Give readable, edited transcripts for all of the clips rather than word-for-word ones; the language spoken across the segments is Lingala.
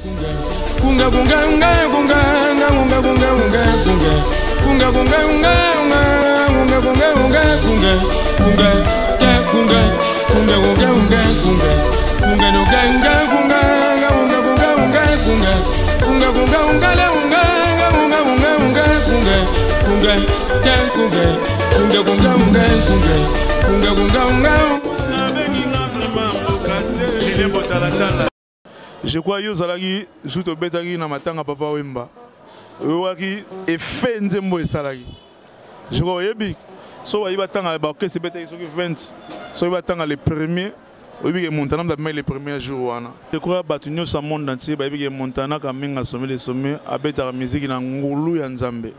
kunga kunga kunga kunga kunga kunga kunga kunga kunga kunga kunga kunga kunga kunga kunga ya kunga kunga kunga kunga kunga kunga no kunga kunga kunga kunga kunga kunga kunga kunga kunga la kunga kunga kunga kunga kunga kunga ya kunga kunga kunga kunga kunga kunga kunga kunga. Je crois que Zalagi joue au Betagi na matanga papa Wemba. Waki et fait nzembo et salagi. Je crois que so il va tanga ba que c'est Betagi so 20 so il va tanga les premiers oui Montana da les premiers jours wana. Je crois batunyo sa monde entier ba bi Montana ka minga sommet les sommets a beta musique na ngulu ya Nzambe.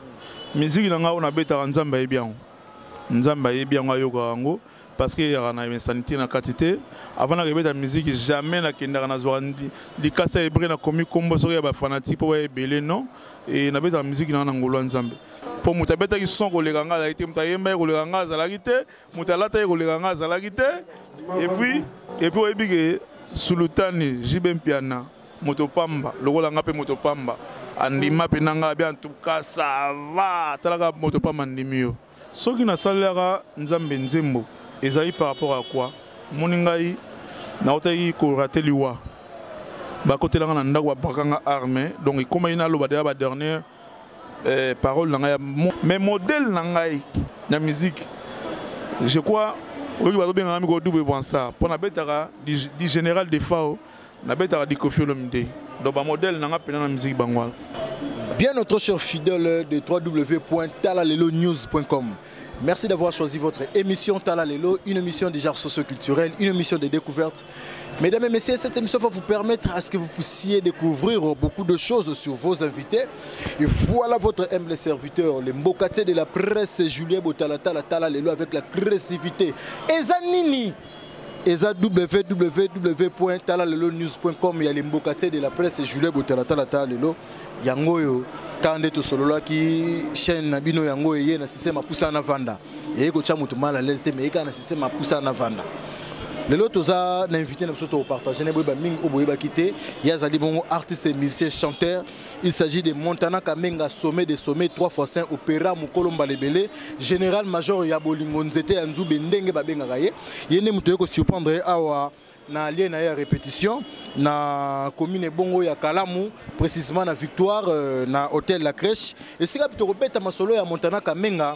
Musique na nga na beta Nzambe e bien. Nzambe e bien ayoka ngo. Parce qu'il y a une sanité na quantité avant d'arriver dans la musique jamais na kenda na zo di kasa ebre na komi kombo so ya ba fanatique po ebele non et na beta musique na ngolo Nzambe pour mutabeta ki son ko le ganga la été mutayemba ko le ganga za la kité mutalata ko le ganga za la kité et puis ebige sulutani jibem piana motopamba lokola ngape motopamba andima pe nanga bien en tout cas ça va talaka motopamba ndimio soki na salaka Nzambe nzembo. Et ça par rapport à quoi? Mon ingai na otayi ko raté liwa. Ba côté là na ndako bakanga armée donc comme ina lo ba dernière parole na mais modèle na ngai na musique. Je crois oui ba bien ami ko double bon ça. Pour na betara di général de Fao na betara di Koffi Olomide. Donc ba modèle na nga pena na musique bangwal. Bien notre cher fidèle de www.talalelonews.com. Merci d'avoir choisi votre émission Tala Lelo, une émission déjà socio-culturelle, une émission de découverte. Mesdames et messieurs, cette émission va vous permettre à ce que vous puissiez découvrir beaucoup de choses sur vos invités. Et voilà votre humble serviteur, le Mbokate de la presse, Julien Botalata, la Tala Lelo avec la créativité. Ezanini, Eza www.talalelonews.com. Il y a les Mbokate de la presse, Julien Botalata, la Tala Lelo. Yangoyo. Tande to solola qui chaîne na bino yango eye na système poussa na vanda et ko cha mutu mal à l'aise mais ka na système poussa na vanda lelo toza na invité na biso to partager na boyeba mingi oboyeba kité ya zali bongo artiste musicien chanteur. Il s'agit de Montana Kamenga sommet des sommets 3x5 opéra Mukolomba lebele général major ya bolingo nzete ya nzube ndenge babenga kaye yene mutu ko surprendre awa na lien na répétition na commune bongo ya Kalamu précisément na Victoire na hôtel La Crèche et si kapito kopeta masolo ya Montana Kamenga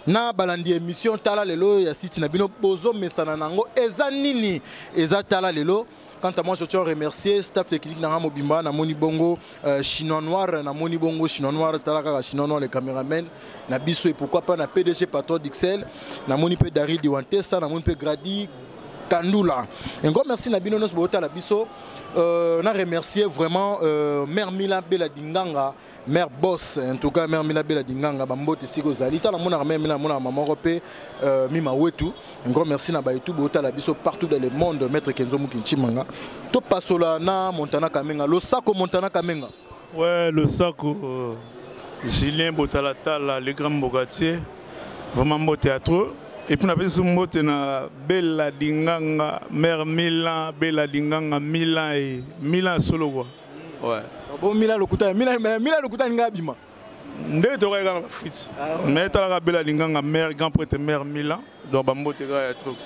na balandi émission Tala Lelo ya site na bino bozo mesana nango eza nini eza Tala Lelo. Quant à moi, je tiens à remercier staff technique na Mobimba na Moni Bongo Chinois Noir na Moni Bongo Chinois Noir Talaka Chinois Noir les caméramens na biso et pourquoi pas na PDG Patron d'Ixelles na Moni Pe Dari Diwantesa na Moni Pe Gradi Kandula. Un grand merci Nabino Nos Bota la Bisso. On a remercié vraiment Mère Mila Bela Dinganga, Mère Boss, en tout cas Mère Mila Bela Dinganga, Bambote Sigo Zalita, la Mona Mère Mila Mona Maman Rope, Mima Wetu. Un grand merci Nabaitu Bota la Bisso partout dans le monde, Maître Kenzo Mukinchimanga. To pasola na Montana Kamenga, le Sako Montana Kamenga. Ouais, le Sako, Julien Botalata, le grand Bogatier, vraiment beau théâtre. Et puis on a fait ce mot na Bella Dinganga, Mère Milan, Bella Dinganga, Milan et Milan solo quoi. Ouais. Bon Milan le kuta, Milan le kuta nga bima. Ndé to regarde la frite. Mais ta Bella Dinganga, Mère grand prêtre Mère Milan, donc bambo te ga trop.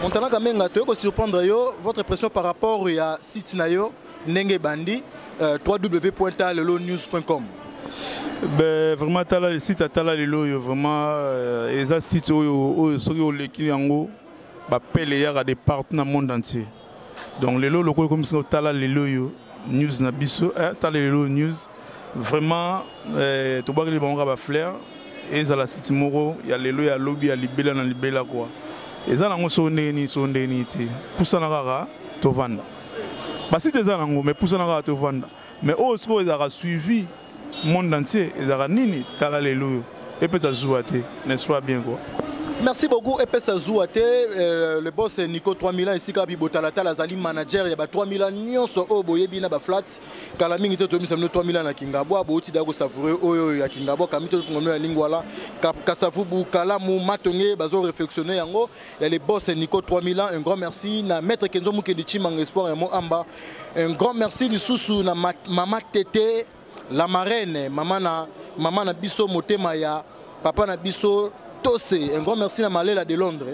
Montana Kamenga to ko surprendre yo votre impression par rapport à site na yo ndenge bandi www.talalelonews.com. Ben vraiment le site Tala Lelo vraiment les sites où les yango appellent à des partenaires monde entier. Donc les locaux comme ça Tala Lelo news na biso Tala Lelo news vraiment to ba les bango ba flair et za la site moro ya lelo ya lobby ya libela na libela quoi. Et ça nango sondeni te. Pour ça na kaka to vanda. Ba site za nango mais pour ça na kaka to vanda. Mais au score ils a suivi monde entier, ils ont nini Tala Lelo et peut-être jouer, n'est-ce pas bien quoi? Merci beaucoup. Et puis le boss Nico 3000 ans ici Kabi Botalata Lazali manager il y a 3000 ans nyonso o boyebi na ba flat kala mingi to mi samno 3000 ans na Kingabwa bo ti dago savourer oyo ya Kingabwa kamito fungono ya lingwala kasavubu kala mu matonge bazo réflexionner yango il y a le boss Nico 3000 ans un grand merci na maître Kenzo Mukendi Chimang Espoir et mo amba un grand merci lisusu na mama Tété la marraine maman na biso motema ya papa na biso Tossé, un grand merci à Malela de Londres.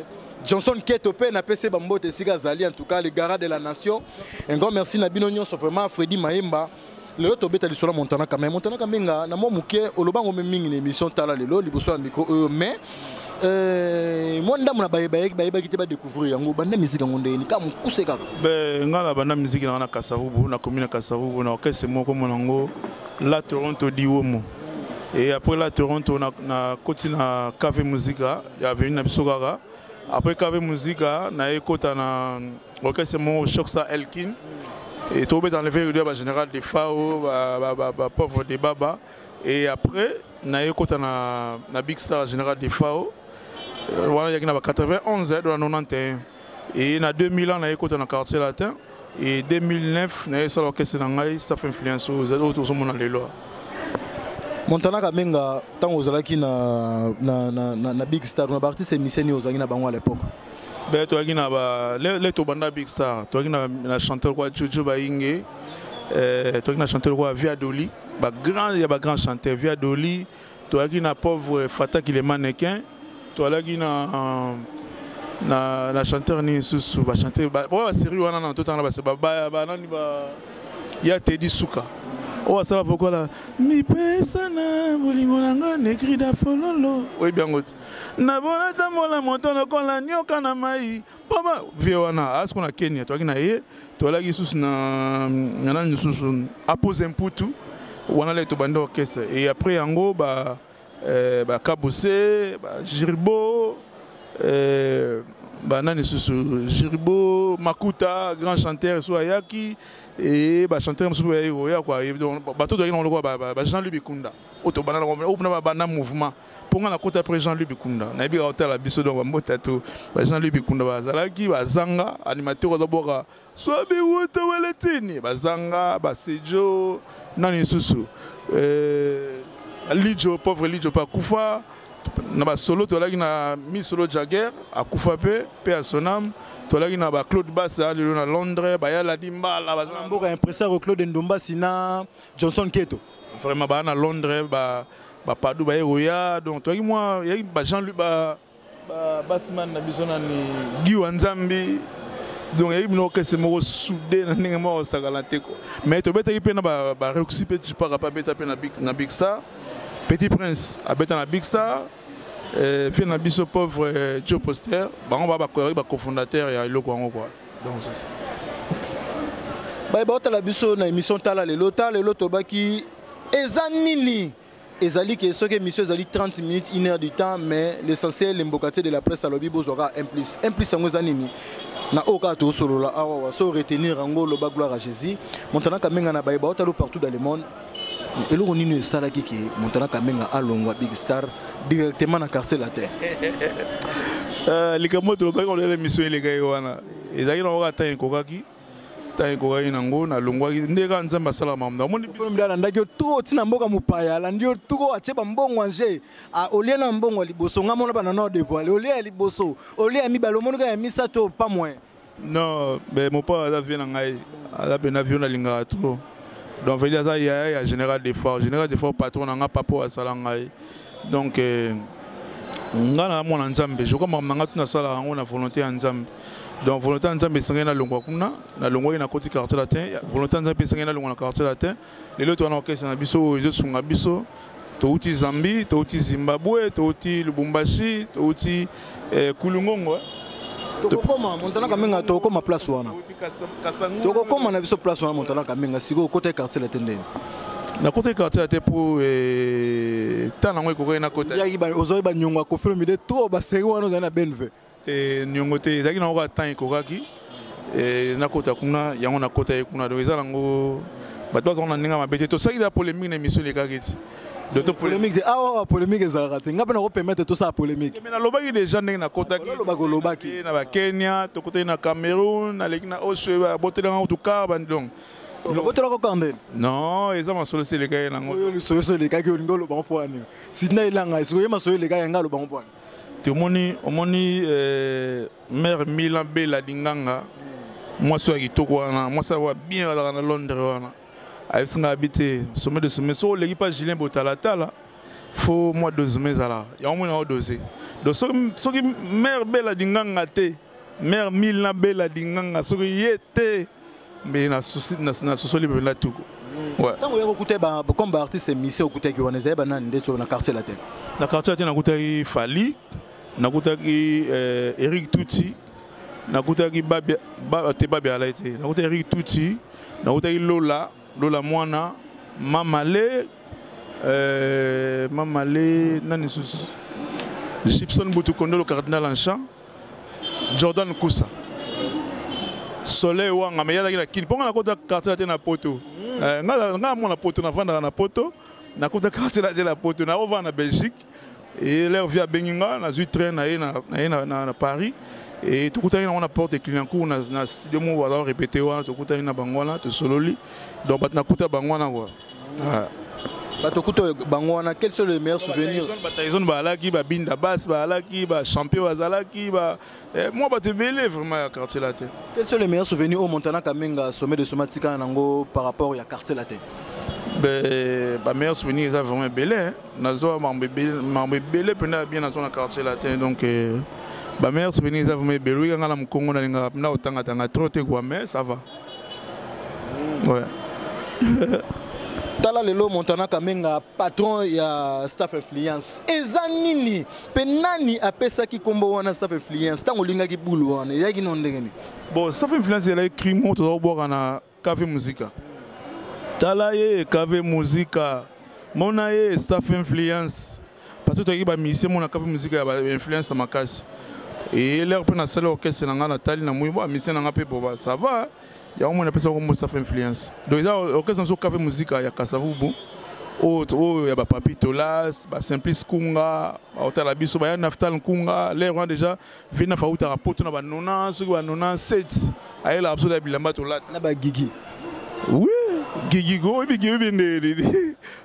Johnson Ketopé n'a PC Bambote Siga Zali, en tout cas les garas de la nation. Un grand merci à Binonion, sauf vraiment Freddy Maemba. Le autre bête à l'histoire Montana Kamé. Montana Kamenga, n'a pas mouké, au Lobango Meming, une émission Tala Lelo, Liboso à micro, mais. Moi, je vais découvrir la musique. La musique na Kasavubu, na commune Kasavubu, na orchestre mo comme la Toronto Diomo. Et après la Toronto, on a continué à Café Musica, il y avait une Absogara. Après Café Musica, on a écouté l'orchestre Choksa Elkin. Et tout dans le véhicule général des FAO, pauvre des Baba. Et après, on a écouté la Big Star général des FAO. Voilà, il y a 91 dans 91. Et en 2000 ans, on a écouté dans le quartier latin. Et en 2009, on a écouté l'orchestre Nangaï, ça fait influence aux autres dans les lois. Montana Kamenga, tant aux alaki na Big Star, on a parti ces missions aux Agina Bango à l'époque. Ben, tu as dit les Tobanda Big Star, tu as dit la chanteuse quoi Jojo Baingue, tu as dit la chanteuse quoi Via Doli, il y a un grand chanteur Via Doli, tu as dit la pauvre Fata qui est mannequin, tu as dit la chanteuse ni sous ba chanter, bon la série on a tout le temps là parce que il y a Teddy Souka. Oh, ça va pourquoi là? Mi pesa na bolingolanga nekri da fololo. Oui bien goed. Na bona tamola motono kola nyoka na mai. Papa viwana asko na Kenya. Toi qui na ye, toi là qui sous na sous apose un poutou. Wana le to bando orchestre. Et après yango ba Kabose, Jirbo Nani sous Jirbo, Makuta, grand chanteur sous Ayaki et chanteur sous Ayoya quoi. Bateau de on le voit Jean-Louis Bikunda. Auto banana on mouvement. Pour la côte après Jean-Louis Bikunda. Na bi hôtel la biso donc motato Jean-Louis Bikunda bazalaki bazanga animateur d'abord soit be woto weletini bazanga basejo nani susu Lijo pauvre Lijo pa kufa. Na solo tolaki na mi solo Jagger a Koufape pe à Sonam tolaki na ba Claude Bass à Londres ba ya la dimba la bazanga impresseur Claude Ndomba sina Johnson Keto vraiment ba na Londres ba Padou ba Eroya donc tolaki moi ya ba Jean-Louis ba Bassman na bisona ni Guy Wanzambi donc il y a que c'est mon soudé na ninga mo sagalante ko mais to beta pe na ba réussir petit pas pas beta pe na Big Star Petit Prince a beta na Big Star fait na biso pauvre Joe Poster on va ba cofondateur ya iloko ngo quoi donc c'est ça ba ba la biso na émission Tala lelo to baki ezanini ezali ke soke émission ezali 30 minutes 1 heure du temps mais l'essentiel l'embocate de la presse à lobi bozora implice ngo ezanini na oka to solo la awa so retenir ngo lo ba gloire à Jésus Montana Kamenga na ba ba partout dans le monde. Et là, on a une star qui est Montana Kamenga à Longwa Big Star directement dans le quartier latin. Les gars, on a l'émission les gars. Ils ont un temps qui nango na Longwa ndeka nzamba sala mamna. Mon mdala ndaki to tina mboka mupaya la ndio tuko acheba mbongo anje. Olie na mbongo liboso ngamona bana no dévoiler. Olie liboso. Olie mi balo monuka ya misato pas moins. Non, mais mon père a vient ngai. A ben avion na linga trop. Donc, il y a un général d'effort. Général d'effort, patron, on a un papa à Salangaï. Donc, on a mon ensemble. Je crois que on a volonté ensemble. Donc, volonté ensemble, c'est un longue kuna. La longue est à côté quartier latin. Volonté ensemble, c'est un longue quartier latin. Les autres, on a orchestre, on a biso, ils sont à biso. Touti Zambie, touti Zimbabwe, touti Lubumbashi, touti Kulungongo. Tokoma Montana Kamenga tokoma place wana. Tokoma na biso place wana Montana Kamenga siko côté quartier la tendene. Na côté quartier la pour tana ngwe ko na côté. Ya ba ozoyi ba nyonga ko film de trop ba série wana na benve. Te nyongo te zaki na ko tan ko kaki na côté kuna yango na côté kuna do ezala ngo bato bazala na ndenge mabe te tosali la polémique na émission elekaki ti polémique de polémique ezalaka te nga mpe nakopermettre tosala polémique mais nalobaki déjà ndenge nakotaki na bakenya tokotaki na Cameroun naleki na oshe babotelanga tuka bandong botelaka kande non eza masolo si elekaki nango lisolo so elekaki olingi olobango mpo wani sidna elanga esikoye masolo elekaki nga alobango mpo wani te omoni mare Milan Bela Dinganga mwasi ya kitoko wana mwasi awa bien azalaka na Londres wana ayebisinga abi te sommet de sommet so oleki mpa Julien Botalatala fo mois dose mai ezala yango moni yango dose donc soki mare Bela Dinganga te mare Milan Bela Dinganga soki ye te mbe nasosoli mpenza tuku ntango oya kokuta comme baartiste mise okutaki wana ezali banani nde so na quartier latin na quartier latin nakutaki Fali nakutaki Eric Tuti nakutaki Babi Alay te nakutaki Eric Tuti nakutaki Lola Mwana Mamale nani susu Gibson Butukondo le cardinal en chant Jordan Koussa Soleil Wanga mais yazaki na kini ponga nakota quartier latin na poto nga mona poto navandaka na poto nakota quartier latin na poto na ovanda na Belgique et leur vie à Benginga na train na Paris et tout côté on a porte Clignancourt na studio mo va répéter wana tout côté na bangwana to sololi donc batna kuta bangwana quoi bato kuta bangwana quels sont les meilleurs souvenirs bataison balaki ba binda bass balaki ba champion bazalaki ba moi ba te belé vraiment à quartier latin quels sont les meilleurs souvenirs au Montana Kamenga sommet de somatika nango par rapport à quartier latin bah meilleur souvenir c'est vraiment belé nazo mambe belé pendant bien dans son quartier latin donc bah meilleur souvenir c'est vraiment belé ngala mkongo na linga na otanga tanga trop te quoi mais ça va ouais tala lelo Montana Kamenga patron ya staff influence ezanini penani apesaki kombo wana staff influence tango lingaki bulu wana yaki nondengeni bon staff influence elle a écrit mot to boka na café musica tala ye café musica mona ye staff influence parce que to ba mission mona café musica ba influence makasi et leur pe na salle orchestre na ngana tali na muibo mission na ngape boba ça va ya au moins personne comme staff influence donc ça orchestre sur café musica ya Kasavubu autre ya ba Papi Tolas ba Simplice Kunga otala biso ba ya Naftal Kunga les roi déjà vina fauta rapport na ba 90 ba 97 ayela absolument bilamba tolat na ba Gigi oui Gigi go bi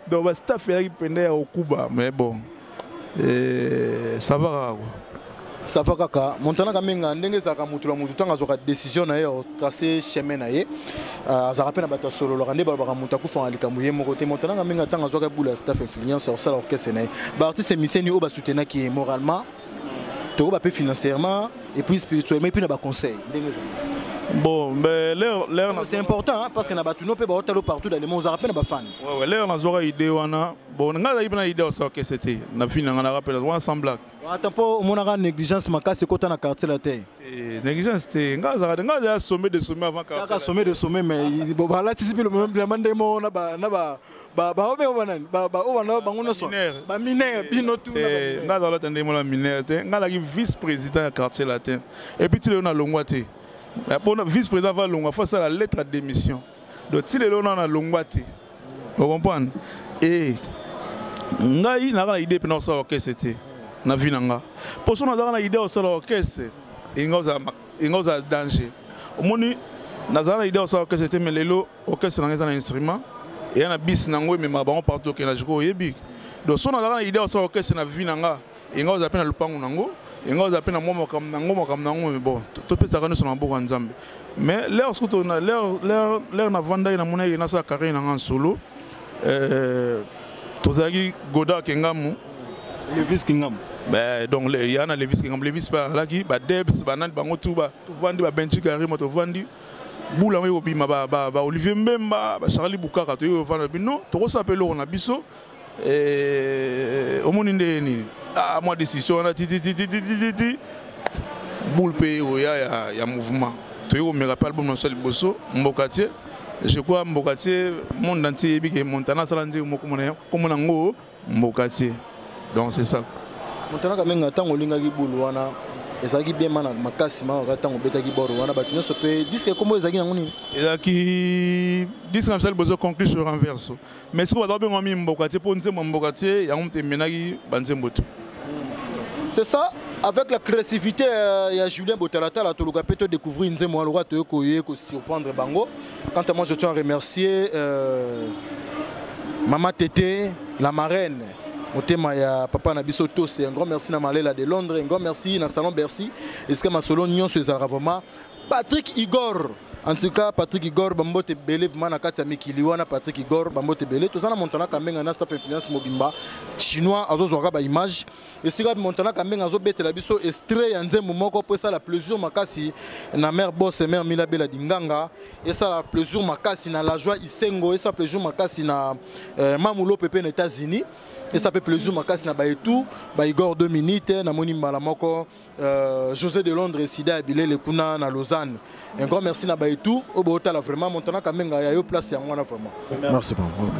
donc ba staff ya pende ya okuba mais bon ça va quoi ça va kaka Montana Kamenga ndenge zaka mutula mutu tanga zoka décision na ye tracer chemin na ye za rappel na bato solo lo rande ba muta ku fa alika muye mo côté Montana Kamenga tanga zoka bula staff influence au sala orchestre na ye ba artiste miseni o ba soutenir qui moralement to ba pe financièrement et puis spirituellement et puis na ba conseil ndenge za bon mais l'air c'est important hein, parce que na ba tuno pe ba hôtel partout dans le monde za rappel na ba fan ouais l'air na zoka idée wana bon nga za ibna idée au sala orchestre c'était na fina nga na rappel wana semblable attends po monaka négligence makasi kota na quartier la terre négligence te nga za sommet de sommet avant quartier sommet de sommet mais ba la tisibi le même mande mo na ba ome obanani ba obana bangono so ba mineur bino tout nga za la tende mo la mineur te nga la vice président du quartier latin et puis tu le na longwa te pour vice président va longwa faut ça la lettre de démission donc tu le na longwa te vous comprenez et ngai na idée pendant ça OK c'était na vie nanga pour ça na idée au sala orchestre ingoza danger omoni na idée au sala orchestre c'était mais lelo orchestre na instrument et na bis nango mais ma bango partout que na jiko yebi donc so na idée au sala orchestre na vie nanga ingoza pena lupango nango ingoza pena momo kam nango mais bon to pesa kana so na boko nzambe mais l'air surtout na l'air na vanda na mona na sa carrière na solo tozaki Goda Kengamu Levis Kingam donc il y a na Levis Kingam Levis par là qui ba Debs banane bango tout ba to vandi ba Benji Gari moto vandi bula ngo bima ba Olivier Mbemba ba Charlie Bukaka to yo vandi bino to ko sapelo na biso omoni ndeni moi décision na ti boule pe ya mouvement to yo me rappelle bon seul bosso Mbokatier je crois Mbokatier monde entier bi ke Montana salandi mo comme na ngo Mbokatier donc c'est ça Montana Kamenga tango lingaki bulu wana ezalaki bien mana makasi maka ntango obetaki bord wana bato nyonso mpe diske ekombo ezalaki nango nini ezalaki diske na misali bozo conclure sur renverse mais sikoyo baza kobenga mi mboka te mpo nzembo ya mboka te yango moto emenaki banzembo te. C'est ça, avec la créativité, il y a Julien Botalatala, tu as découvrir une zémo, tu as surprendre Bango. Quant à moi, je tiens à remercier Maman Tété, la marraine. Papa Nabiso c'est un grand merci à Malela de Londres, un grand merci à Salon Bercy. Et ce que ma solo Nyon sur Zaravoma. Patrick Igor. En tout cas, Patrick Igor, Bambote Belé, Manakata Mikiliwana, Patrick Igor, Bambote Belé, tout ça, Montana Kamenga, Staff Influence Mobimba, chinois, Azo Zoraba Image, et si Montana Kamenga, Azo Bete Labiso, Estré, Anze Moumoko, pour ça, la plaisir Makasi, na mère boss et mère Milabela Dinganga, et ça, la plaisir Makasi, na la joie Isengo, et ça, plaisir Makasi, na Mamoulo Pepe, aux États-Unis. Et ça fait plaisir, Makasi na Baïtou, Baïgor 2 minutes, Namoni Malamoko, José de Londres, Sida Abile, le Kuna, na Lausanne. Un grand merci na Baïtou, au Botala vraiment, Montana Kamenga, il y a eu place, il y a moi vraiment. Merci beaucoup.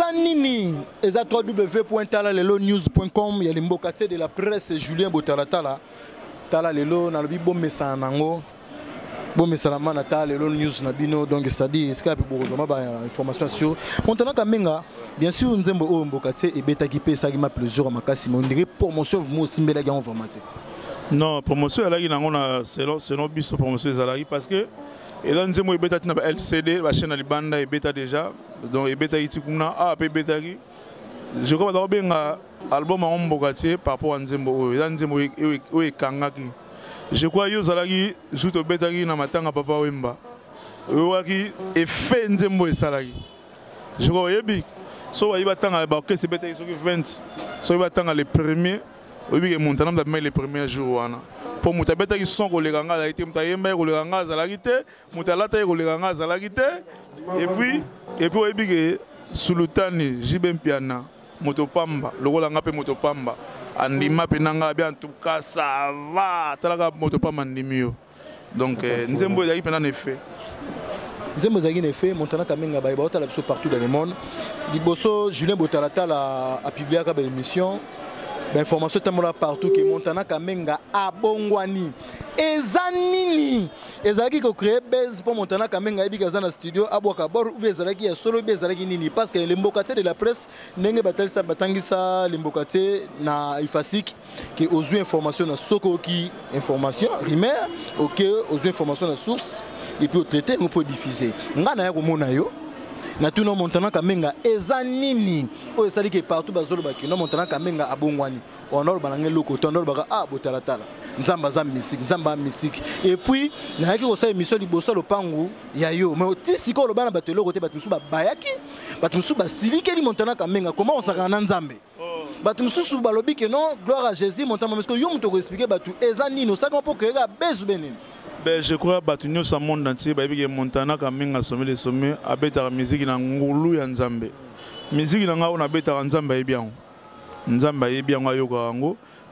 Ezanini, eza www.talalelo-news.com, ya limboka de la presse Julien Botalatala. Talalelo na lobi bon message nango. Bon message na Talalelo news na bino donc c'est-à-dire Skype bozoma ba information sur. Montana Kamenga, bien sûr nzembo o mboka te e beta ki pesa ki ma plaisir makasi mais on dirait promotion mo simbela ga informatique. Non, promotion elle a nango na selon biso promotion ezalaki parce que et là nzembo e beta na LCD la chaîne libanda e beta déjà donc e beta itikuna a pe beta ki je crois que benga album en mbokati par rapport à nzembo et là nzembo e kangaki je crois yo zalaki juto beta ki na matanga papa wemba waki e fait nzembo e salaki je crois yebi so wa ibatanga ba que c'est beta ki so 20 so ibatanga les premiers oui que montana mais les premiers jours wana pour muta beta ki son ko lekanga la été muta yemba ko lekanga zalaki te muta lata ko lekanga zalaki te et puis yebi que sultani jibempiana motopamba lokola nga pe motopamba andima pe nanga bien en tout cas ça va talaka motopamba ndimio donc nzembo ezaki pena na effet nzembo ezaki na effet Montana Kamenga ba otala biso partout dans le monde liboso Julien Botalatala a publié ka ba émission ba information tamola partout que Montana Kamenga abongwani ezanini ezalaki ko créer base pour Montana Kamenga ebika za na studio abwaka bor ou ezalaki ya solo ezalaki nini parce que l'embokate de la presse ndenge batalisa batangisa l'embokate na ifasik que ozu information na soko ki information rumeur OK ozu information na source et puis au traité on peut diffuser ngana ya ko mona yo na tuno Montana Kamenga ezanini o esali ke partout bazolo baki no Montana Kamenga abongwani onor banange loko tonor baka Botalatala nzamba za musique nzamba musique et puis na yaki ko sa émission liboso lopangu ya yo mais otisi ko lobana batelo côté batmusu ba bayaki batmusu ba silike li Montana Kamenga comment on s'arrête na nzambe batmusu ba lobi que non gloire à Jésus Montana parce que yo muto ko expliquer batu ezanini ça qu'on peut créer bezu benini. Ben, je crois que tout le monde entier, Montana Kamenga sommet les sommets, a bêta la musique dans Ngulu et Nzambe. Musique dans on a bêta Nzambe et bien. Nzambe et bien Wayoga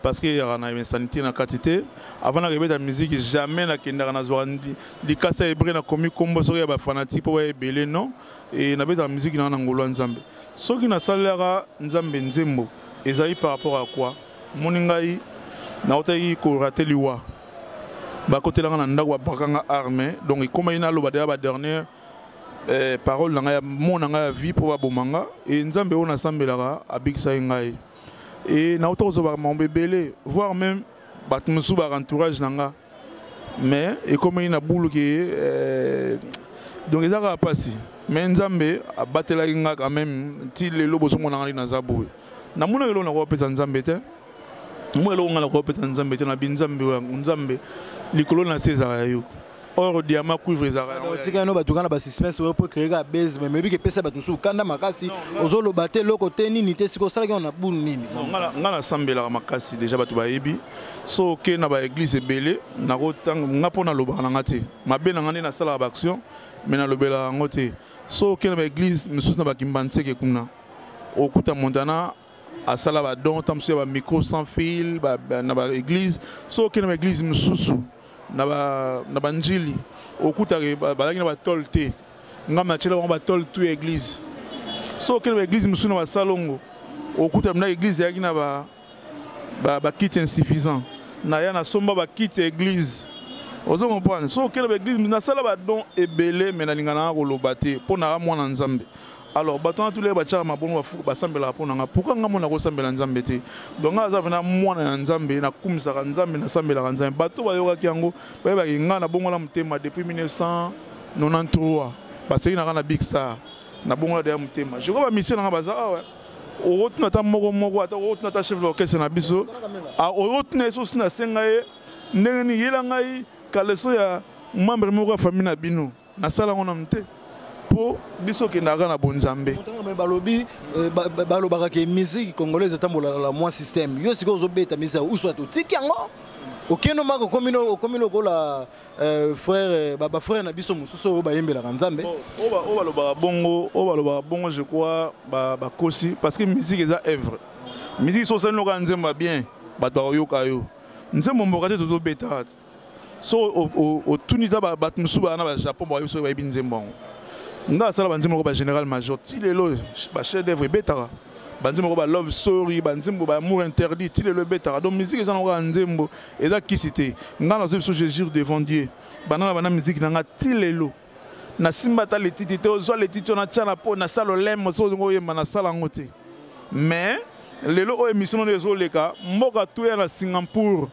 parce qu'il y a une sanité dans la quantité. Avant de bêta la musique, jamais la Kenda na Zoandi, les casses et brena commis combo sur les fanatiques pour les belé non et na bêta la musique dans Ngulu et Nzambe. Ce qui n'a salaire Nzambe Nzembo, et ça par rapport à quoi? Moningai na otayi ko raté liwa. Bah côté là on a ndako bakanga armée donc comme il a le ba dernière parole na mon na vie pour ba bomanga et nzambe on a sambelaka abikisa ngai et na auto zo ba mon bébé voire même batmusu ba entourage nanga mais et comme il a boulot que donc ils a passé mais nzambe abatela nga quand même ti le lobo so monanga na zabou na mona lo na ko pesa nzambe te moi lo ngala ko pesa nzambe te na binzambe nzambe likolo na César yo or diamant cuivre zara tika no batukana ba suspense pour créer la base mais bi ke pesa batusu kanda makasi ozolo baté loko te nini te siko sala ki na bulu nini ngala sambela makasi déjà batu ba yebi so ke na ba église belé na ko tang ngapona loba na ngati mabe na ngani na sala ba action mais na lobela ngote so ke na ba église mususu na ba kimbanse ke kuna okuta Montana à sala ba don tam sur ba micro sans fil na ba église so ke na ba église mususu na ba njili okuta balaki na ba tolte ngama chela ba tol tu église so ke na ba église mususu na ba salongo okuta na église yaki na ba kit insuffisant na ya na somba ba kit église ozo comprendre so ke na ba église na sala ba don ebele mais na lingana ko lobate pour na mwana nzambe. Alors, tous les bachars mabon ba sambela pour nanga pourquoi nga mona ko sambela nzambe te donc nga za vena mwana nzambe na kumisa nzambe na sambela nzambe bato ba yoka kiango ba nga na bongola mutema depuis 1993 parce que na big star na bongola de mutema je crois ba mission nga baza ouais o rotuna ta moko ata o rotuna ta chef d'orchestre na biso a o rotuna so sina senga ye ndenge ni yela ngai kaleso ya membre moko ya famille na bino na sala ngona mte po biso ke ndaka na bonzambe balobi balobaka ke musique congolaise tambola la moi système yo siko zo beta misa uswa to tikango okeno mako komino ko la frère baba frère na biso mususu ba yembela nzambe o baloba bongo je crois ba kosi parce que musique est œuvre musique so seno ka nzemba bien bato yoka yo nzembo mboka te to beta so o tunita ba mususu ba na ba Japon ba yo so ba binzembo nga sala banzimbo ba général major ti lelo ba chef d'œuvre betara banzimbo ba love story banzimbo ba amour interdit ti lelo betara donc musique eza na nzembo eza kisité nga na zo je jure devant Dieu bana musique na nga ti lelo na simba ta letiti te ozo letiti na tchana po na sala lem so ngo yemba na sala ngote mais lelo o émission na zo leka mboka tu ya na Singapour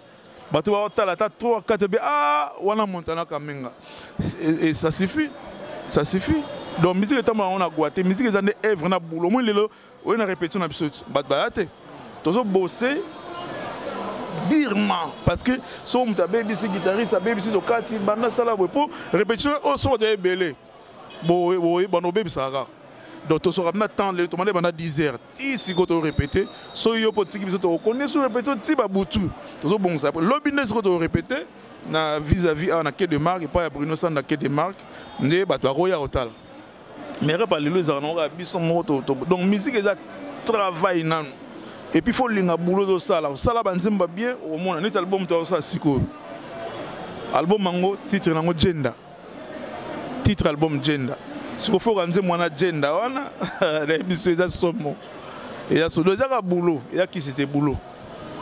bato ba otala ta 3 4 be wana montana kamenga et ça suffit. Ça suffit. Donc, musique est on a guaté, musique est une œuvre, on a boulot. Moi, on a répété, on a besoin de toujours bosser direment. Parce que si on a baby, c'est guitariste, baby, c'est okati, banda sala, pour répétition, on s'en va belé. Bon, bon, baby, ça va. Donc, tu seras maintenant, tu m'as dit pendant 10 heures. Si tu répéter, si tu connais, si tu répéter, tu vas boutou. C'est bon ça. L'obiness, si tu répéter, vis-à-vis à la quai de marque et pas à Bruno San la quai de marque ne ba to roya hotel mais pas les gens biso moto donc musique est travail nan et puis faut linga boulot de ça banzimba bien au monde net album to ça siko album mango titre nango gender titre album gender siko faut ganze mwana gender wana na biso eza somo et ya so déjà boulot ya qui c'était boulot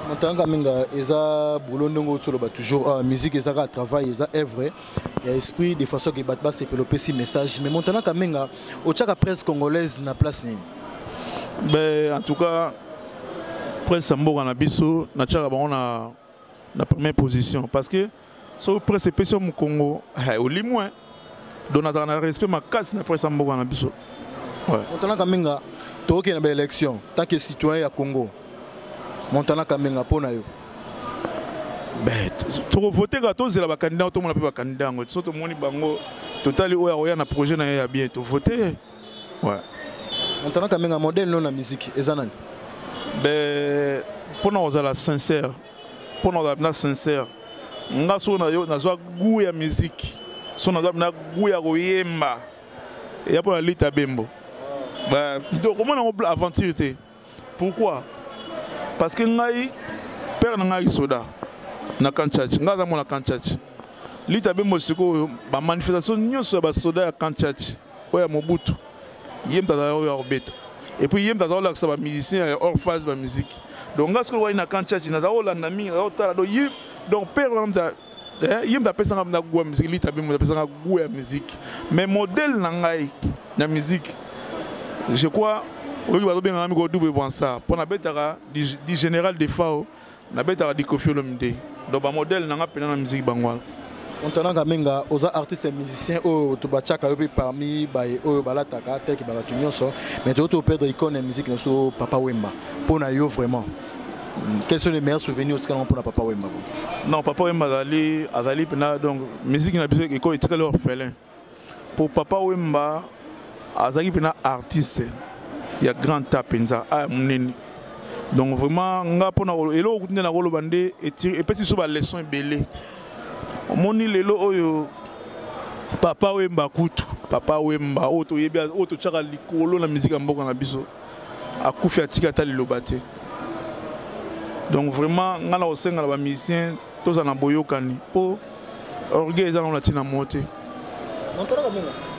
Montanga minga eza boulot ndongo solo ba toujours musique eza ka travail eza œuvre il y a esprit de façon que batba se développer ces messages mais Montanga kamenga au tchaka presse congolaise na place ni ben en tout cas presse mboka na biso na tchaka ba on a la première position parce que so presse spécial mu Congo au limouin donata na respect ma casse na presse mboka na biso ouais Montanga kamenga to ke na ba élection tant que citoyen ya Congo Montana Kamenga pona yo. Ben, tu voter quand tu es là candidat, tout le monde peut pas candidat. Tu tout le monde bango total oya na projet na ya bien tu voter. Ouais. Montana Kamenga modèle non la musique ezanani. Ben, pour nous la sincère. Pour nous la sincère. Nga so na yo na zo goût ya musique. So na goût ya koyemba. Et après la lita bembo. Ben, donc comment on aventure té? Pourquoi? Parce que ngai père na ngai soda na Kanchach ngaza mona Kanchach lita be mosiko ba manifestation nyonso ba soda ya Kanchach oya Mobutu yemta za yo obeta et puis yemta za la ba musicien hors phase ba musique donc ngasko wa na Kanchach na za olanda mingi za otala do yim donc père na yemta pesa na gwa musique lita be mo pesa na gwa musique mais modèle na ngai na musique je crois oui, je vais bien amigo double bon ça. Pour na betara du général de Fao, na betara di Kofi Olomide. Donc ba modèle na ngapena na musique bangwala. On tana kamenga aux artistes et musiciens au tubachaka yobi parmi ba o balataka tel que ba nyonso mais to perdre icône de musique so Papa Wemba. Pour na yo vraiment. Quels sont les meilleurs souvenirs de pour na Papa Wemba? Non, Papa Wemba azali pena donc musique na biso iko etika l'orphelin. Pour Papa Wemba azali pena artiste. Il y a grand tapenza à muneni donc vraiment nga pona elo kutinde na kolo bande et petit so ba leçon belé moni lelo oyo Papa Wemba kutu Papa Wemba auto yebia auto chaka likolo na musique mboka na biso akufi atika ta lilobate donc vraiment nga na osenga ba musicien toza na boyokani po orgueil za na tina mote.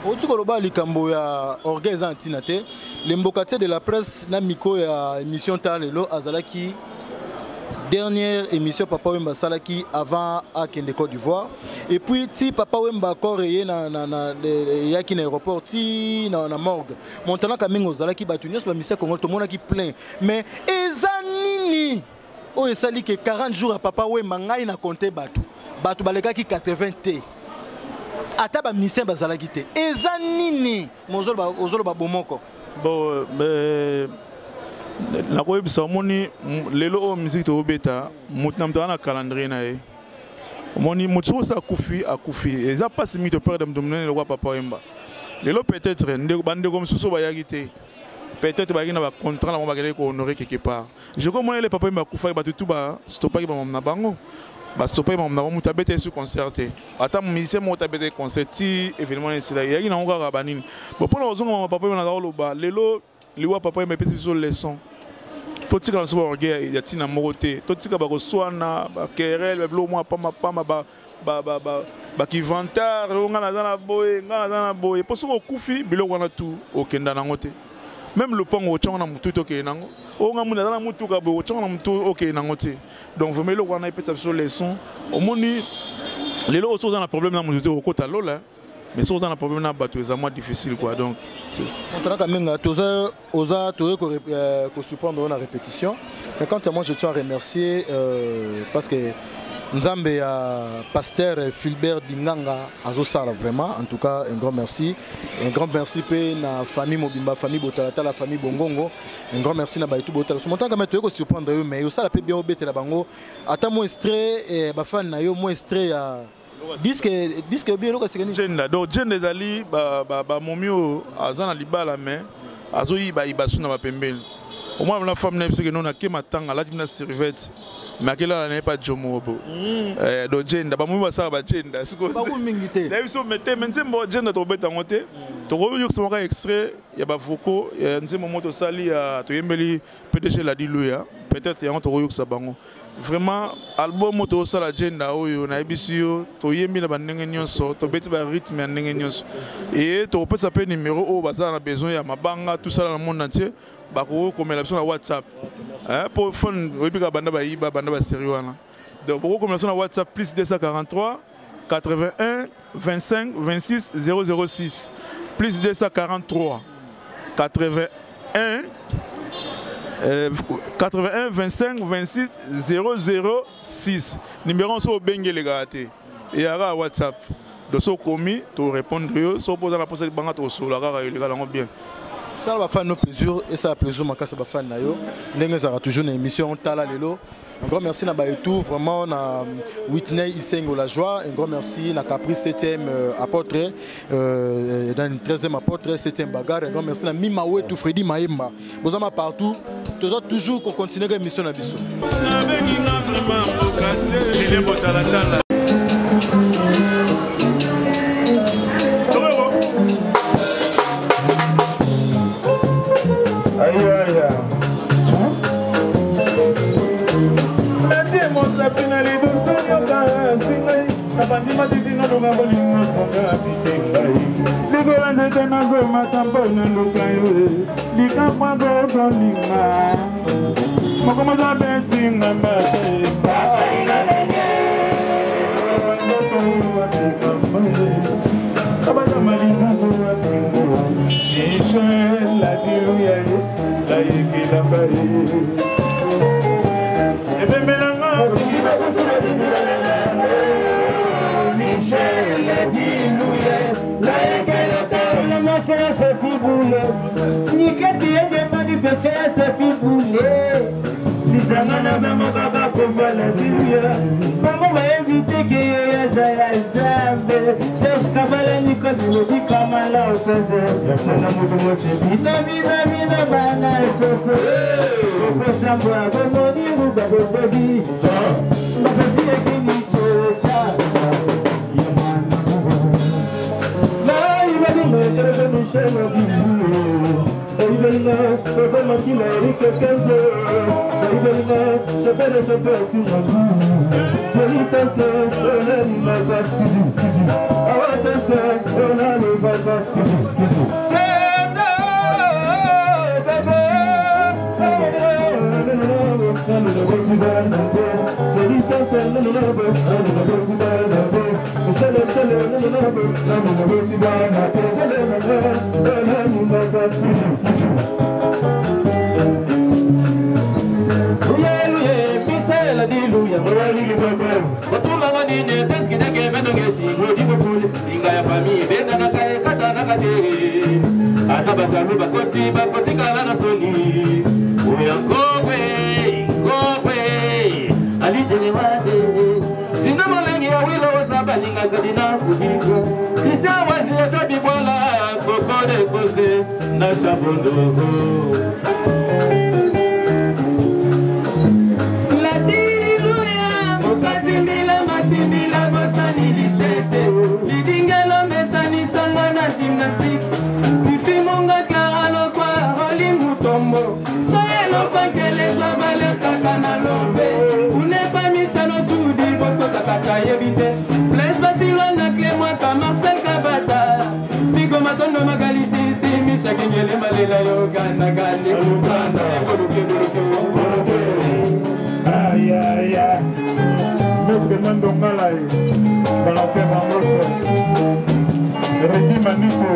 Au likambo ya orgueil antinate les mbokate de la presse na miko ya émission talelo azalaki dernière émission Papa Wemba salaki avant à Kende Côte d'Ivoire et puis ti Papa Wemba coré na yaki na aéroport ti na morgue montana kamingo zalaki batunios ba mission Congo to mona ki plein mais ezanini o esali que 40 jours à Papa Wemba ngai na compter batu baleka ki 80 t ata ba mission bazalaki te ezanini mozolo ba bomoko bon la koyebisa moni lelo o musique to beta mutna mtana calendrier na e moni mutso sa akufi eza pas simi to perdre mdomne le roi Papa Wemba lelo peut-être ndeko bande comme soso ba yagite peut-être ba gina ba contrat na ba gele ko honorer quelque part je comprends les Papa Wemba kufa ba tout ba stopper ba na bango ba stopper ba na muta bete sur concerté ata musicien muta bete concerti événement c'est là yagi na ngaka banini bon pour nous on Papa Wemba na loba lelo liwa Papa Wemba pesi sur leçon totika na so orgueil ya tina morote totika ba ko swana ba kerel ba blo moi pa ba qui vantar on a dans la boye pour ce qu'on koufi bilo on a tout au kenda nangote même le pont au chang na mutu to ke nango on a muna na mutu ka bo chang na mutu OK nangote donc vraiment le on a peut-être sur les sons au moni les lots sont dans le problème na mutu au kota lola mais sont dans le problème na bateau c'est moins difficile quoi donc on a quand même osa ko surprendre la répétition mais quand moi je tiens à remercier parce que Nzambe à pasteur Philbert Dinganga Azosala vraiment en tout cas un grand merci pe na famille Mobimba famille Botalata la famille Bongongo un grand merci na Baitou Botala ce montant quand même tu ko surprendre eux mais ça la peut bien obéter la bango ata moins extrait et ba fan na yo moins extrait à disque bien loko c'est genda donc genda dali ba momio azana libala mais azoyi ba ibasuna ba pembele au moins la femme n'est que non na kematanga la dimna servette mais que là n'est pas Jomo donc genda ba momio ça ba genda c'est quoi ba mingité là ils sont metté mais c'est bon genda to beta ngote to ko yo c'est un extrait ya ba vocaux nzemo moto sali ya to yembeli PDG la diluya peut-être ya to yo ça bango vraiment album moto sala genda oyo na ebisio to yembi na bandenge nyonso to beti ba rythme ya ndenge nyonso et to peut s'appeler numéro o baza na besoin ya mabanga tout ça dans le monde entier ba ko comme la sur WhatsApp pour phone webika banda ba yiba banda ba sérieux wana donc pour comme sur WhatsApp plus 243 81 25 26 006 plus 243 81 25 26 006 numéro sur Bengue les gars et à WhatsApp de ce commis to répondre so poser la poser banga to sur la rara les gars bien ça va faire nos plaisir et ça a plaisir ma casse ba fan na yo ndenge za toujours une émission tala lelo un grand merci na Baitou vraiment na Whitney Isengo la joie un grand merci na Caprice 7e apôtre dans une 13e apôtre 7e bagarre un grand merci na Mimawe tout Freddy Maemba bozama partout toujours qu'on continue l'émission na biso Vous n'êtes pas mis sur notre tour, dit Bosco Takata, évitez. Gila yo gana gani Uganda Ay, ay, ay. Mestre Mando Malay, Valentin Ramroso, Rémi Manico,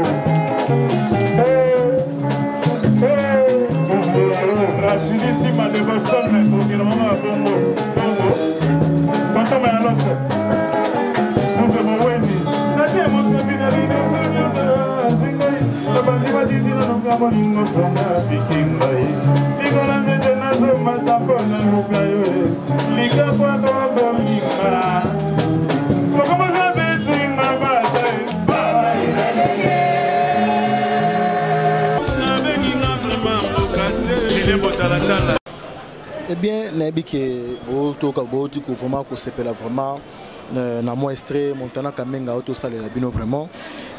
Rachidi Tima de Boston, pour dire maman à Bongo, Tonton Méalosse, nous devons Wendy, Nadia Monseminari, la bandi va dire non gamoningo songa bikingai Nicolas de nazo matapona lukayo liga kwa ndo minga Como ça betting ma base bye na bengi na vraiment okate ile botala tala. Eh bien nabi ke botoka boti ko vraiment ko sepela vraiment na moi extrait Montana Kamenga auto salle la bino vraiment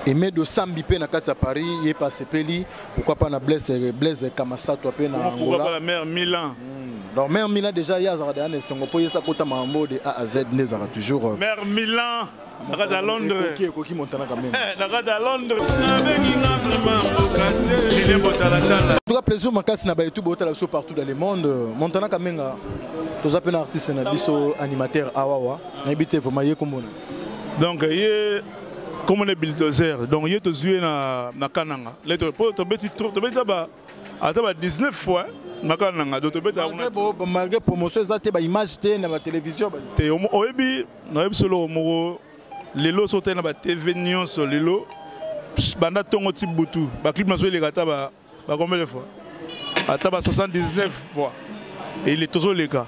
et mais de sambi pe na kati à Paris il est passé peli pourquoi pas na Blaise Kamasato pe na Angola pourquoi pas la mère Milan donc mère Milan déjà ya za da na sengo po yesa kota mambo de A à Z ne za toujours mère Milan à Londres qui Montana Kamenga à Londres na bengi na vraiment okate ile botala tala. En tout cas plaisir makasi na ba YouTube botala so partout dans le monde Montana Kamenga tous appels artistes na biso animateur awawa na bité vraiment yé comme donc yé comme on est bulldozer donc yé to jouer na kananga les to beti trop to beti ba ataba 19 fois na kananga do to beti malgré promotion ça te ba image te na ba télévision te oyebi na yebi solo mo lelo sote na ba TV nyonso lelo banda tongo ti butu ba clip na so le gata ba combien de fois ataba 79 fois. Et il est toujours les gars.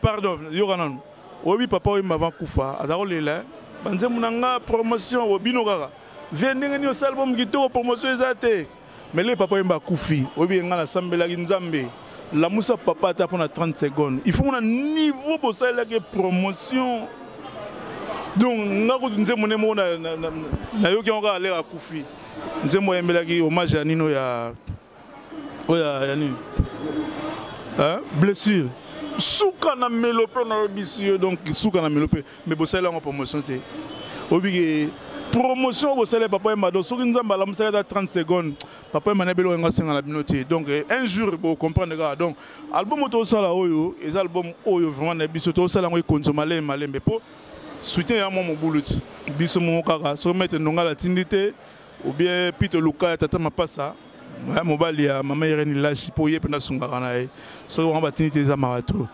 Pardon. Yoranon. Oui, papa, il m'a koufa. Adaro lela. Banze munanga promotion au binogara. Venez ni au album qui tourne promotion ezate. Mais les papa il m'a koufi. Oui, il ngala sambela nzambe. La moussa papa ta pour 30 secondes. Il faut un niveau pour ça la promotion. Donc ngako nze monemo na yoki on va aller à koufi. Nze mo yembela ki hommage à Nino ya oya nini. Hein? Blessure. Souka na mélopé na bisio donc souka na mélopé mais bosala en promotion té. Obige promotion bosala papa et mado soki nzamba la musala 30 secondes papa et manabelo nga singa la binoté donc un jour vous comprendre gars donc album to sala oyo les albums oyo vraiment na biso to sala ngo consommer malembe po soutien ya mon buluti biso mo kaka so mettre nonga la tindité ou bien pito luka tata mapasa mobali ya mama Irene Lachi pour y pena sungaka na ye so on va tiniter za marato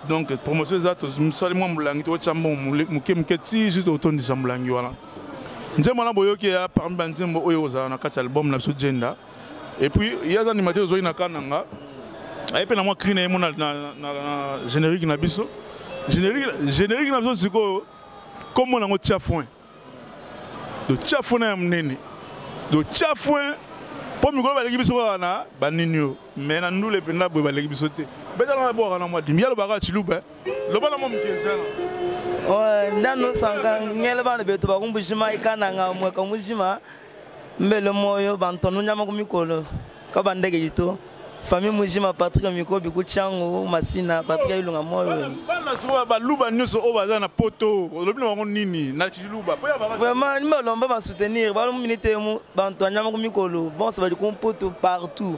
donc promotion za to misali mo mulangi to chambo muke ti juste autant de mulangi wala nzembo na boyoki ya parmi banzembo oyo za na kati album na so gender et puis il y a des animateurs zo ina kananga ay pena mo crine mo na générique na biso générique na biso siko comme on a ngo tiafouin do tiafouin na mnene do tiafouin pour me dire que je na baninyo mais na ndule penda bo baleki bisote beta na bo kana mwa dimia lo baka chiluba lo bana mo mkezana oh ndano sanga ngele bana beto ba kumbushima ikana nga mwe kamushima mbele moyo bantonu nyama kumikolo ka bandege jito famille mujima Patrick Mikobi kuchangu masina Patrick ilunga moyo bana so ba luba nyoso o baza na poto lobi na nini na chiluba po ya baka vraiment ni lomba ba soutenir ba minute mu bantonu nyama kumikolo bon ça va du poto partout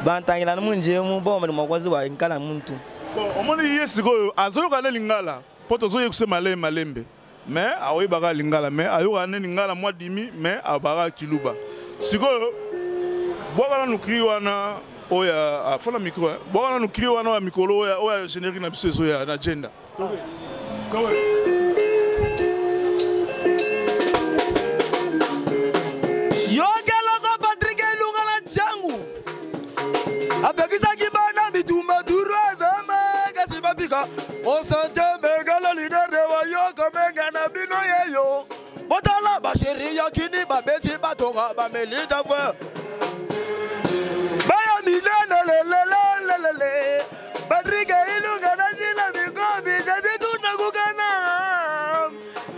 bantangila na munje mu bon ba mwazi wa nkala muntu bon omoni yesiko azo kana lingala poto zo yekuse malembe mais awi baka lingala mais ayo kana lingala mwa dimi mais abaka kiluba siko bwaka na nukri wana oya afala micro bwaka na nukri wana wa mikolo oya générique na biso ya na agenda kowe yogela ko Patrick ilunga la changu abekisa kibana bitumba durwazama kasibabika osante megala leader de wayo Kamenga na bino yeyo botala bashiri yakini babeti batonga bamelita fwa baya milene lelelelele Patrick ilunga na jina mikobi jezi tunakukana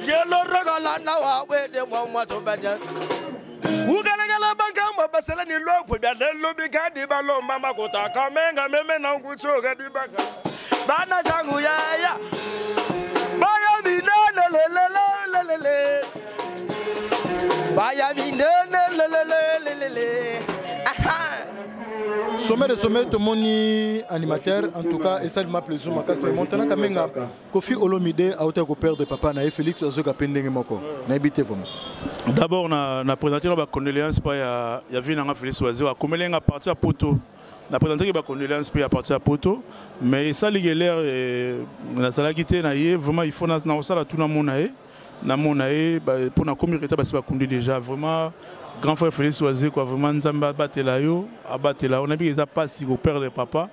yelo rogala na wawe de mwa to badya ukalagala banka mbasela ni lopo bya lelo bigadi balomba makota Kamenga meme na nguchoka dibaka bana jangu ya baya minene lelelelele baya minene lelelelele aha sommet de sommet tout moni animateur en tout cas et ça m'a plaisir ma casse mais maintenant quand même Kofi Olomide a été père de papa na Félix Ozoka pendenge moko na habité vraiment. D'abord na présenté nos condoléances pas ya vu na Félix Ozoka a komelenga parti à Poto. Na présenté que ba condoléances puis à partir à Poto mais ça l'air na sala quitté na yé vraiment il faut na sala tout na monae pour na communauté parce que ba conduit déjà vraiment grand frère Félix Ozoka quoi vraiment nzamba batela yo abatela on a bien ça passe si au père de papa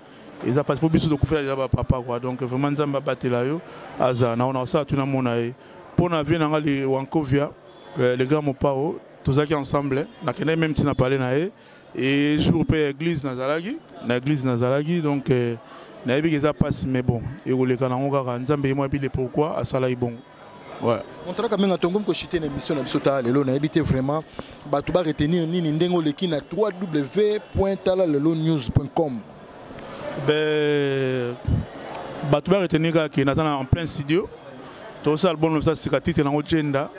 et ça passe pour biso de faire déjà papa quoi donc vraiment nzamba batela yo aza na on a ça tout na monae pour na vie na les Wankovia les grands mopao tous ça qui ensemble na kena même si na parlé na et jour père église Nazalagi donc na yebi que ça passe mais bon et le kana ngaka nzambe moi bile pourquoi à sala bon ouais on tra quand même atongom ko chiter une émission na bisota lelo na habité vraiment ba to ba retenir nini ndengo leki na www.talaLeloNews.com ben ba to ba retenir que natana en plein studio tout ça album ça c'est titre na ogenda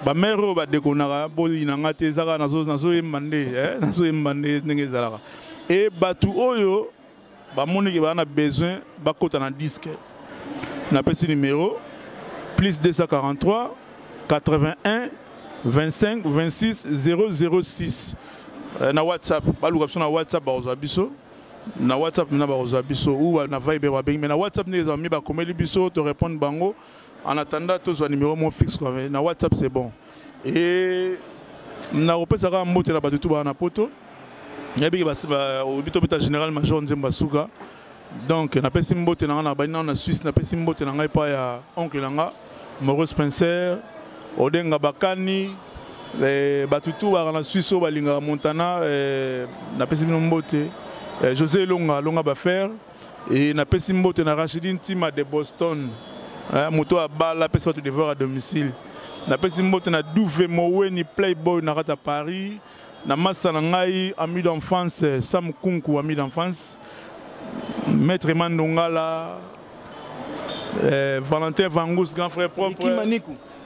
ba mero ba dekonaka boyi na ngate zaka nazo embande nazo embande ndenge zalaka et batu oyo ba moni ke ba na besoin ba kota na disque na petit numéro plus 243 81 25 26 006 na WhatsApp ba luka na WhatsApp ba ozabiso na WhatsApp na ba ozabiso ou na Viber ba mais na WhatsApp ne za mi ba komeli biso to répondre bango. En attendant, tous les numéros mon fixe quoi. Na WhatsApp c'est bon. Et na repesa ka mbote na batutu ba na poto. Yabi ba au bito général major Nzemba Suka. Donc na pesi mbote na ba na Suisse na pesi mbote na ngai pa ya oncle langa Maurice Spencer Odenga Bakani batutu ba na Suisse ba linga Montana na pesi mbote José Longa ba faire et na pesi mbote na Rachidine Tima de Boston. Moto a bala pesa tu devoir à domicile na pesi mbote na Douve Moweni Playboy na rata Paris na massa na ngai ami d'enfance Sam Kunku ami d'enfance maître Mandongala Valentin Vangus grand frère propre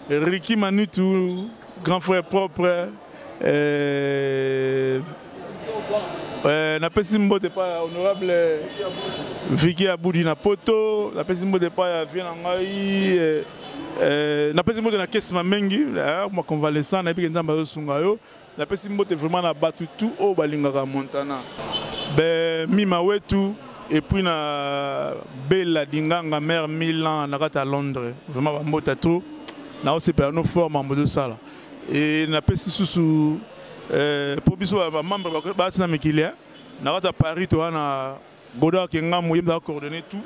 Ricky Manitou grand frère propre na pesi mbote pa honorable Vicky Aboudi na poto na pesi mbote pa ya vient ngai na pesi mbote na kesi mamengi ma convalescent na bi nzamba zo sunga yo na pesi mbote vraiment na batu tout au balingaka Montana ben mima wetu et puis na Bella Dinganga mère Milan na kata Londres vraiment ba mbota tout na aussi per no forme en mode sala et na pesi susu pour biso ba membre ba tina mekilia na rata Paris to na goda ke ngamu yemba coordonner tout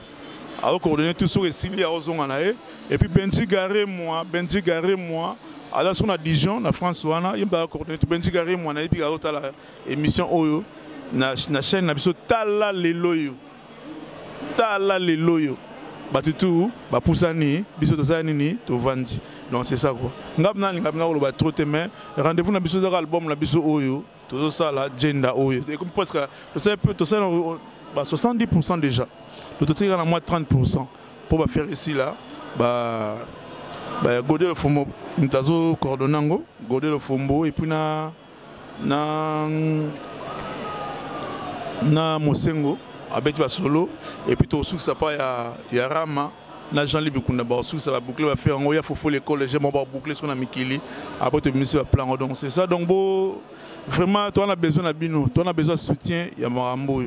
a coordonner tout sur esili a ozonga na et puis Benji Garé moi ala sur na Dijon na France wana yemba coordonner tout Benji Garé moi na epi ga la émission oyo na chaîne na biso tala leloyo batutu ba pusani biso to za nini to vandi donc c'est ça quoi ngabna lo ba trop mais rendez-vous na biso za album na biso oyo to ça la agenda oyo et comme presque to ça 70% déjà le total à moins 30% pour faire ici là Godé le Fombo ntazo coordonnango Godé le Fombo et puis na Mosengo avec ba solo et puis to sous ça pas ya Rama na Jean-Louis Bikunda ba sous ça va boucler va faire en ya fofo l'école j'ai mon ba boucler ce qu'on a mikili après te monsieur va plan donc c'est ça donc beau vraiment toi on a besoin na bino toi on a besoin de soutien ya Marambo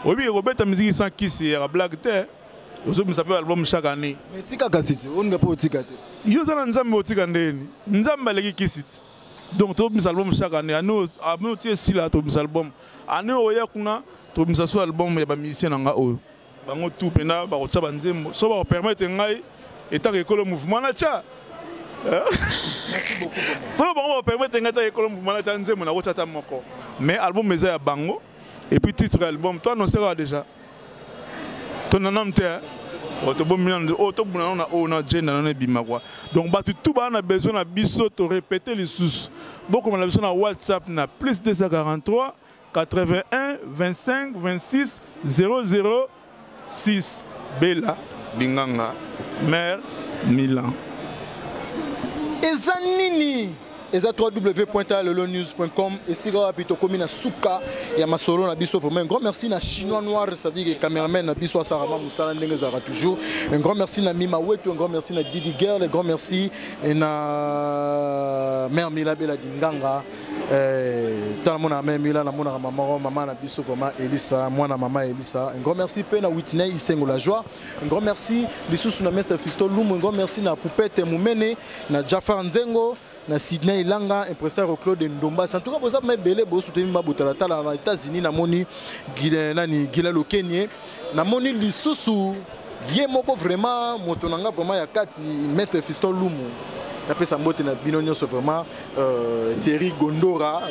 oui Robert ta musique sans qui c'est la blague terre aux autres s'appelle album chaque année mais tika kasiti on nga pas tika te yo za nzambe otika ndeni nzambe leki kisiti donc to mis album chaque année ano tie si là to mis album année oya kuna to mis so album ya ba musicien nga oyo bango tout pena ba kotsa banzembo so ba permettre ngai état école mouvement na cha merci beaucoup so ba permettre ngai état école mouvement na cha nzembo na kotsa moko mais album meza ya bango et puis titre album toi non sera déjà ton nom te donc tout on a besoin de biso to répéter les sous beaucoup on a besoin de WhatsApp na plus 243 81 25 26 006 Bella Dinganga mère Milan Ezanini eza www.talolonews.com et si vous avez commis na souka ya masolo na biso vraiment un grand merci na chinois noir c'est-à-dire que cameraman na biso Sarama Moussala ndenge zara toujours un grand merci na Mima Wetu un grand merci na Didi Girl un grand merci na mère Milabela Dinganga tant mon mère Mila na mon maman na biso vraiment Elisa moi na maman Elisa un grand merci pe na Whitney Isengo la joie un grand merci lisusu na Mr Fisto Lumu un grand merci na Poupette Moumene na Jafar Nzengo na Sydney Ilanga impresseur Claude Ndomba en tout cas vous avez belé bo soutenir ma botalata na États-Unis na moni Gila Lokenye na moni lisusu yé moko vraiment motonanga vraiment ya kati Maître Fiston Lumu tapé sa mbote na binonyo so vraiment Thierry Gondora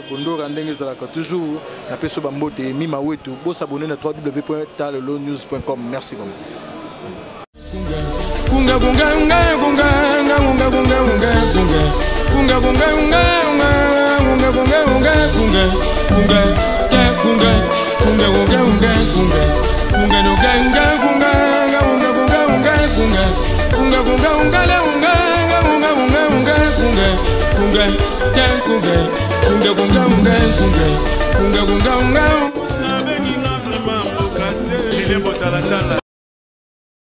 ndenge zalaka toujours na peso ba mbote Mima Wetu bo s'abonner na www.talolonews.com merci beaucoup. Kunga kunga kunga kunga kunga kunga kunga kunga kunga kunga kunga kunga kunga kunga kunga kunga kunga kunga kunga kunga no ganga kunga kunga kunga kunga kunga kunga kunga kunga la kunga kunga kunga kunga kunga kunga kunga kunga kunga kunga kunga kunga kunga